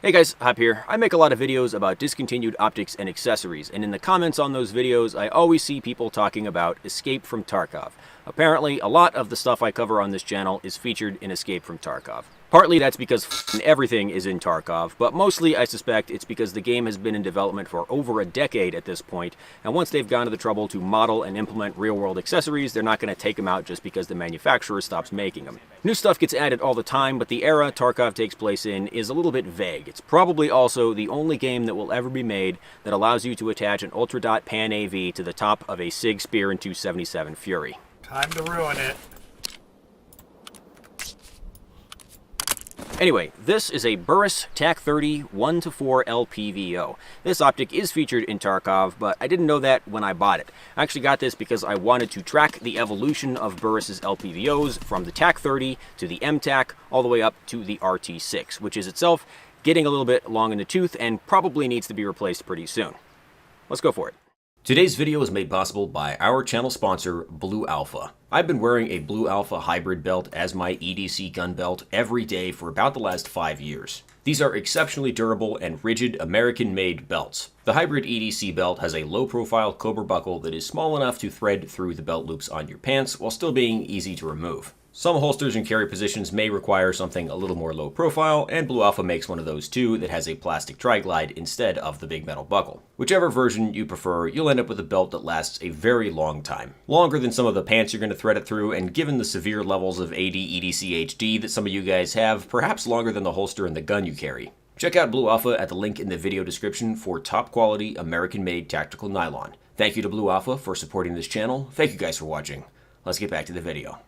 Hey guys, Hop here. I make a lot of videos about discontinued optics and accessories, and in the comments on those videos, I always see people talking about Escape from Tarkov. Apparently, a lot of the stuff I cover on this channel is featured in Escape from Tarkov. Partly that's because everything is in Tarkov, but mostly I suspect it's because the game has been in development for over a decade at this point, and once they've gone to the trouble to model and implement real-world accessories, they're not going to take them out just because the manufacturer stops making them. New stuff gets added all the time, but the era Tarkov takes place in is a little bit vague. It's probably also the only game that will ever be made that allows you to attach an Ultradot Pan AV to the top of a SIG Spear in 277 Fury. Time to ruin it. Anyway, this is a Burris TAC30 1:4 LPVO. This optic is featured in Tarkov, but I didn't know that when I bought it. I actually got this because I wanted to track the evolution of Burris's LPVOs from the TAC30 to the MTAC all the way up to the RT6, which is itself getting a little bit long in the tooth and probably needs to be replaced pretty soon. Let's go for it. Today's video is made possible by our channel sponsor, Blue Alpha. I've been wearing a Blue Alpha hybrid belt as my EDC gun belt every day for about the last 5 years. These are exceptionally durable and rigid American-made belts. The hybrid EDC belt has a low-profile Cobra buckle that is small enough to thread through the belt loops on your pants while still being easy to remove. Some holsters and carry positions may require something a little more low profile, and Blue Alpha makes one of those too that has a plastic tri-glide instead of the big metal buckle. Whichever version you prefer, you'll end up with a belt that lasts a very long time. Longer than some of the pants you're going to thread it through, and given the severe levels of AD EDC HD that some of you guys have, perhaps longer than the holster and the gun you carry. Check out Blue Alpha at the link in the video description for top quality American-made tactical nylon. Thank you to Blue Alpha for supporting this channel. Thank you guys for watching. Let's get back to the video.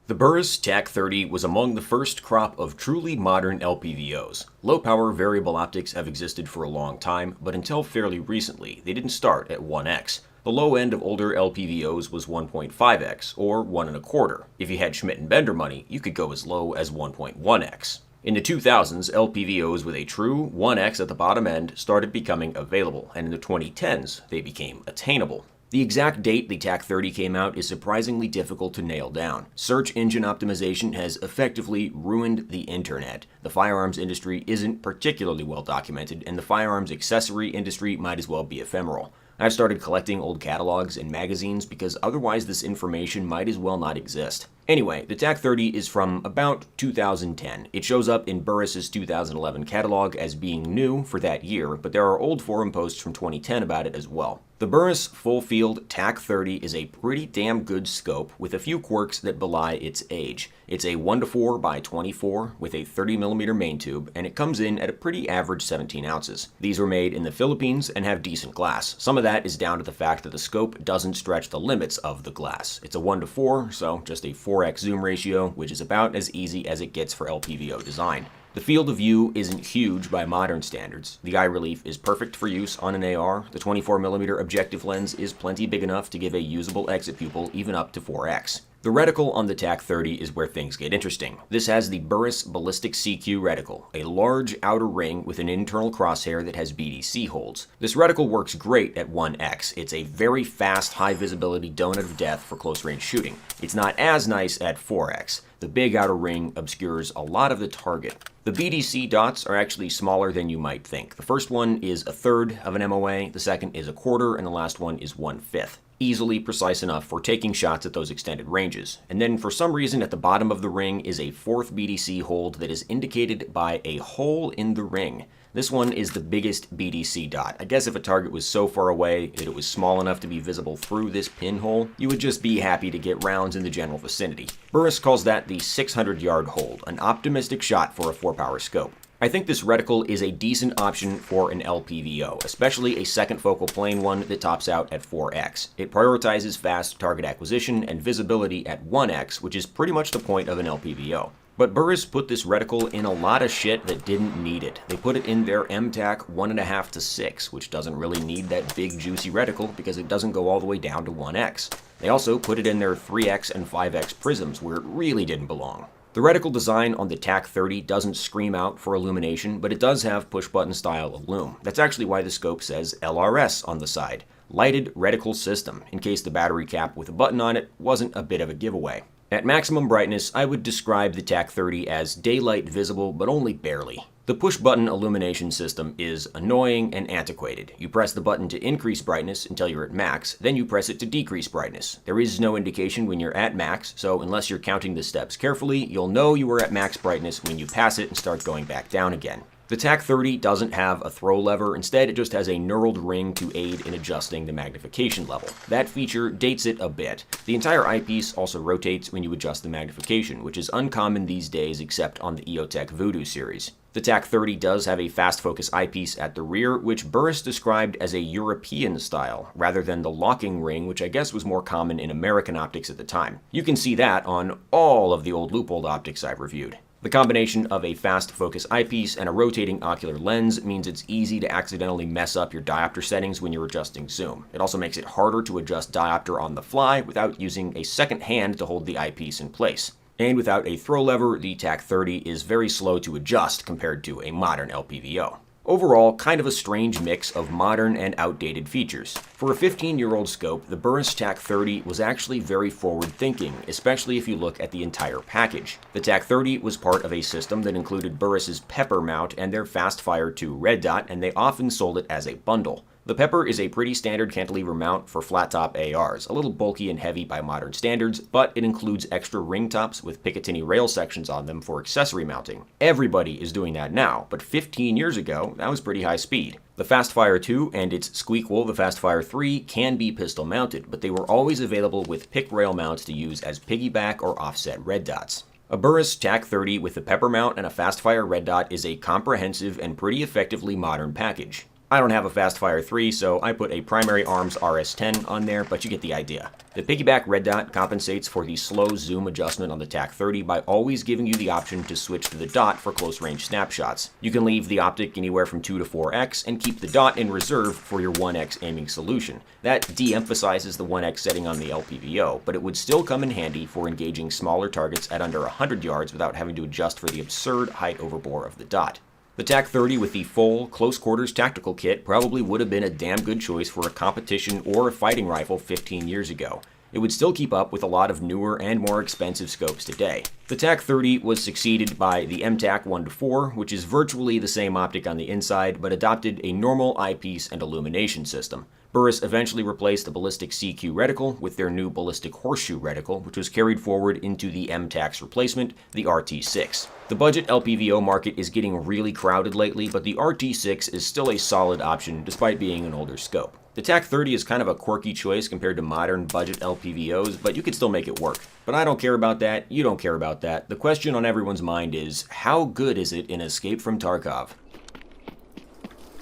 The Burris TAC30 was among the first crop of truly modern LPVOs. Low-power variable optics have existed for a long time, but until fairly recently, they didn't start at 1x. The low end of older LPVOs was 1.5x, or 1 1/4. If you had Schmidt and Bender money, you could go as low as 1.1x. In the 2000s, LPVOs with a true 1x at the bottom end started becoming available, and in the 2010s, they became attainable. The exact date the TAC30 came out is surprisingly difficult to nail down. Search engine optimization has effectively ruined the internet. The firearms industry isn't particularly well documented, and the firearms accessory industry might as well be ephemeral. I've started collecting old catalogs and magazines because otherwise this information might as well not exist. Anyway, the TAC30 is from about 2010. It shows up in Burris's 2011 catalog as being new for that year, but there are old forum posts from 2010 about it as well. The Burris full-field TAC30 is a pretty damn good scope with a few quirks that belie its age. It's a 1:4 by 24 with a 30mm main tube, and it comes in at a pretty average 17 ounces. These were made in the Philippines and have decent glass. Some of that is down to the fact that the scope doesn't stretch the limits of the glass. It's a 1:4, so just a 4x zoom ratio, which is about as easy as it gets for LPVO design. The field of view isn't huge by modern standards. The eye relief is perfect for use on an AR. The 24mm objective lens is plenty big enough to give a usable exit pupil even up to 4x. The reticle on the TAC30 is where things get interesting. This has the Burris Ballistic CQ reticle, a large outer ring with an internal crosshair that has BDC holds. This reticle works great at 1x. It's a very fast, high visibility donut of death for close range shooting. It's not as nice at 4x. The big outer ring obscures a lot of the target. The BDC dots are actually smaller than you might think. The first one is 1/3 of an MOA, the second is 1/4, and the last one is 1/5. Easily precise enough for taking shots at those extended ranges. And then for some reason at the bottom of the ring is a 4th BDC hold that is indicated by a hole in the ring. This one is the biggest BDC dot. I guess if a target was so far away that it was small enough to be visible through this pinhole, you would just be happy to get rounds in the general vicinity. Burris calls that the 600-yard hold, an optimistic shot for a 4-power scope. I think this reticle is a decent option for an LPVO, especially a second focal plane one that tops out at 4x. It prioritizes fast target acquisition and visibility at 1x, which is pretty much the point of an LPVO. But Burris put this reticle in a lot of shit that didn't need it. They put it in their MTAC 1.5 to 6, which doesn't really need that big juicy reticle because it doesn't go all the way down to 1x. They also put it in their 3x and 5x prisms where it really didn't belong. The reticle design on the TAC30 doesn't scream out for illumination, but it does have push-button style illum. That's actually why the scope says LRS on the side. Lighted Reticle System, in case the battery cap with a button on it wasn't a bit of a giveaway. At maximum brightness, I would describe the TAC30 as daylight visible, but only barely. The push-button illumination system is annoying and antiquated. You press the button to increase brightness until you're at max, then you press it to decrease brightness. There is no indication when you're at max, so unless you're counting the steps carefully, you'll know you were at max brightness when you pass it and start going back down again. The TAC30 doesn't have a throw lever, instead it just has a knurled ring to aid in adjusting the magnification level. That feature dates it a bit. The entire eyepiece also rotates when you adjust the magnification, which is uncommon these days except on the EOTech Voodoo series. The TAC30 does have a fast focus eyepiece at the rear, which Burris described as a European style, rather than the locking ring, which I guess was more common in American optics at the time. You can see that on all of the old Leupold optics I've reviewed. The combination of a fast focus eyepiece and a rotating ocular lens means it's easy to accidentally mess up your diopter settings when you're adjusting zoom. It also makes it harder to adjust diopter on the fly without using a second hand to hold the eyepiece in place. And without a throw lever, the TAC30 is very slow to adjust compared to a modern LPVO. Overall, kind of a strange mix of modern and outdated features. For a 15-year-old scope, the Burris TAC30 was actually very forward-thinking, especially if you look at the entire package. The TAC30 was part of a system that included Burris's Pepper mount and their Fastfire 2 red dot, and they often sold it as a bundle. The Pepper is a pretty standard cantilever mount for flat-top ARs, a little bulky and heavy by modern standards, but it includes extra ring tops with Picatinny rail sections on them for accessory mounting. Everybody is doing that now, but 15 years ago, that was pretty high speed. The Fastfire 2 and its squeakquel, the Fastfire 3, can be pistol mounted, but they were always available with pick rail mounts to use as piggyback or offset red dots. A Burris TAC30 with a Pepper mount and a Fastfire red dot is a comprehensive and pretty effectively modern package. I don't have a Fastfire 3, so I put a Primary Arms RS10 on there, but you get the idea. The piggyback red dot compensates for the slow zoom adjustment on the TAC30 by always giving you the option to switch to the dot for close-range snapshots. You can leave the optic anywhere from 2 to 4x and keep the dot in reserve for your 1x aiming solution. That de-emphasizes the 1x setting on the LPVO, but it would still come in handy for engaging smaller targets at under 100 yards without having to adjust for the absurd height overbore of the dot. The TAC30 with the full, close-quarters tactical kit probably would have been a damn good choice for a competition or a fighting rifle 15 years ago. It would still keep up with a lot of newer and more expensive scopes today. The TAC30 was succeeded by the MTAC 1-4, which is virtually the same optic on the inside, but adopted a normal eyepiece and illumination system. Burris eventually replaced the ballistic CQ reticle with their new ballistic horseshoe reticle, which was carried forward into the MTAC's replacement, the RT6. The budget LPVO market is getting really crowded lately, but the RT6 is still a solid option despite being an older scope. The TAC30 is kind of a quirky choice compared to modern budget LPVOs, but you could still make it work. But I don't care about that, you don't care about that. The question on everyone's mind is, how good is it in Escape from Tarkov?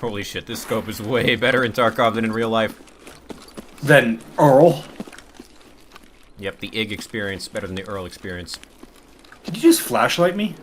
Holy shit, this scope is way better in Tarkov than in real life. Then Earl? Yep, the IG experience better than the Earl experience. Did you just flashlight me?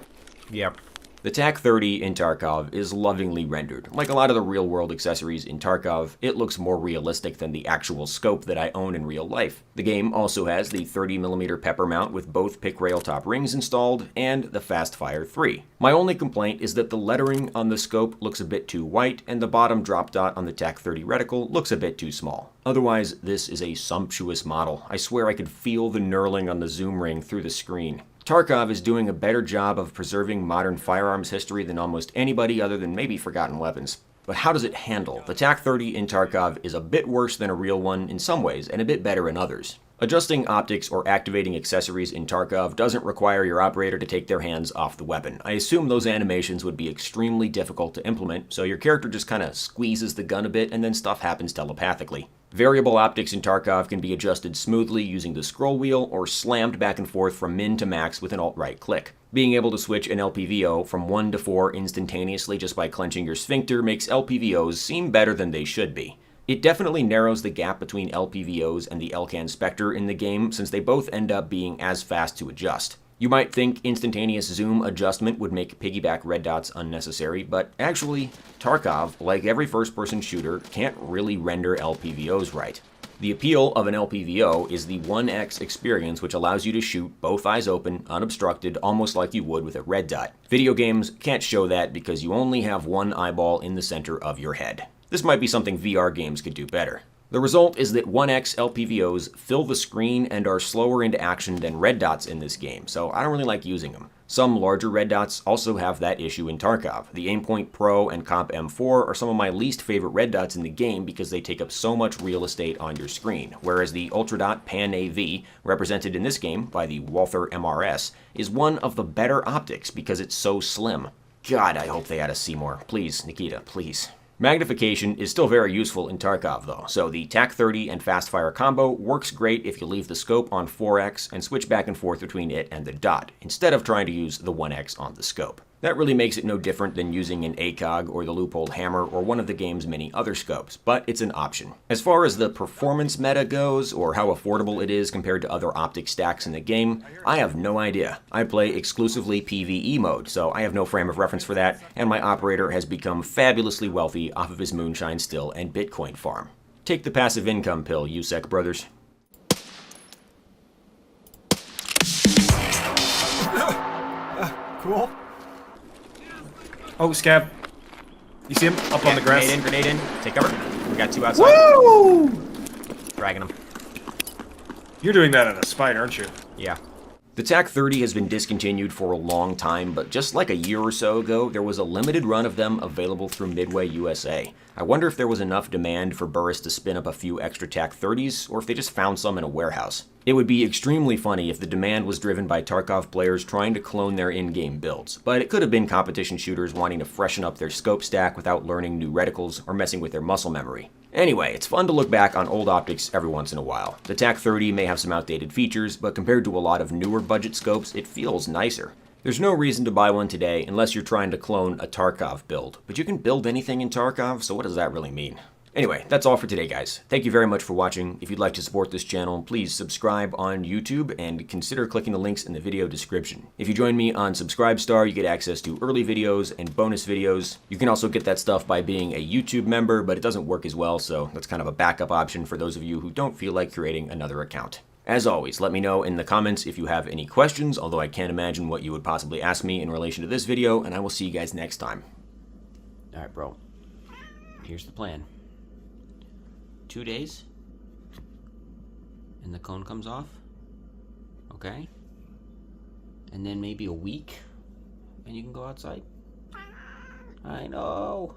Yep. The TAC30 in Tarkov is lovingly rendered. Like a lot of the real-world accessories in Tarkov, it looks more realistic than the actual scope that I own in real life. The game also has the 30mm Pepper mount with both pick rail top rings installed, and the Fastfire 3. My only complaint is that the lettering on the scope looks a bit too white, and the bottom drop dot on the TAC30 reticle looks a bit too small. Otherwise, this is a sumptuous model. I swear I could feel the knurling on the zoom ring through the screen. Tarkov is doing a better job of preserving modern firearms history than almost anybody other than maybe Forgotten Weapons. But how does it handle? The TAC30 in Tarkov is a bit worse than a real one in some ways, and a bit better in others. Adjusting optics or activating accessories in Tarkov doesn't require your operator to take their hands off the weapon. I assume those animations would be extremely difficult to implement, so your character just kinda squeezes the gun a bit and then stuff happens telepathically. Variable optics in Tarkov can be adjusted smoothly using the scroll wheel or slammed back and forth from min to max with an alt-right click. Being able to switch an LPVO from 1 to 4 instantaneously just by clenching your sphincter makes LPVOs seem better than they should be. It definitely narrows the gap between LPVOs and the Elcan Spectre in the game, since they both end up being as fast to adjust. You might think instantaneous zoom adjustment would make piggyback red dots unnecessary, but actually, Tarkov, like every first-person shooter, can't really render LPVOs right. The appeal of an LPVO is the 1x experience, which allows you to shoot both eyes open, unobstructed, almost like you would with a red dot. Video games can't show that because you only have one eyeball in the center of your head. This might be something VR games could do better. The result is that 1x LPVOs fill the screen and are slower into action than red dots in this game, so I don't really like using them. Some larger red dots also have that issue in Tarkov. The Aimpoint Pro and Comp M4 are some of my least favorite red dots in the game because they take up so much real estate on your screen, whereas the Ultradot Pan AV, represented in this game by the Walther MRS, is one of the better optics because it's so slim. God, I hope they add a Seymour. Please, Nikita, please. Magnification is still very useful in Tarkov though, so the TAC30 and Fastfire combo works great if you leave the scope on 4x and switch back and forth between it and the dot, instead of trying to use the 1x on the scope. That really makes it no different than using an ACOG or the Loophole Hammer or one of the game's many other scopes, but it's an option. As far as the performance meta goes, or how affordable it is compared to other optic stacks in the game, I have no idea. I play exclusively PvE mode, so I have no frame of reference for that, and my operator has become fabulously wealthy off of his moonshine still and Bitcoin farm. Take the passive income pill, USEC brothers. Cool. Oh, Scab. You see him up on the grass? Grenade in. Take cover. We got 2 outside. Woo! Dragging them. You're doing that at a spite, aren't you? Yeah. The TAC30 has been discontinued for a long time, but just like a year or so ago, there was a limited run of them available through Midway USA. I wonder if there was enough demand for Burris to spin up a few extra TAC30s, or if they just found some in a warehouse. It would be extremely funny if the demand was driven by Tarkov players trying to clone their in-game builds, but it could have been competition shooters wanting to freshen up their scope stack without learning new reticles or messing with their muscle memory. Anyway, it's fun to look back on old optics every once in a while. The TAC30 may have some outdated features, but compared to a lot of newer budget scopes, it feels nicer. There's no reason to buy one today unless you're trying to clone a Tarkov build, but you can build anything in Tarkov, so what does that really mean? Anyway, that's all for today, guys. Thank you very much for watching. If you'd like to support this channel, please subscribe on YouTube and consider clicking the links in the video description. If you join me on Subscribestar, you get access to early videos and bonus videos. You can also get that stuff by being a YouTube member, but it doesn't work as well, so that's kind of a backup option for those of you who don't feel like creating another account. As always, let me know in the comments if you have any questions, although I can't imagine what you would possibly ask me in relation to this video, and I will see you guys next time. Alright, bro. Here's the plan. 2 days, and the cone comes off, okay? And then maybe a week, and you can go outside. I know.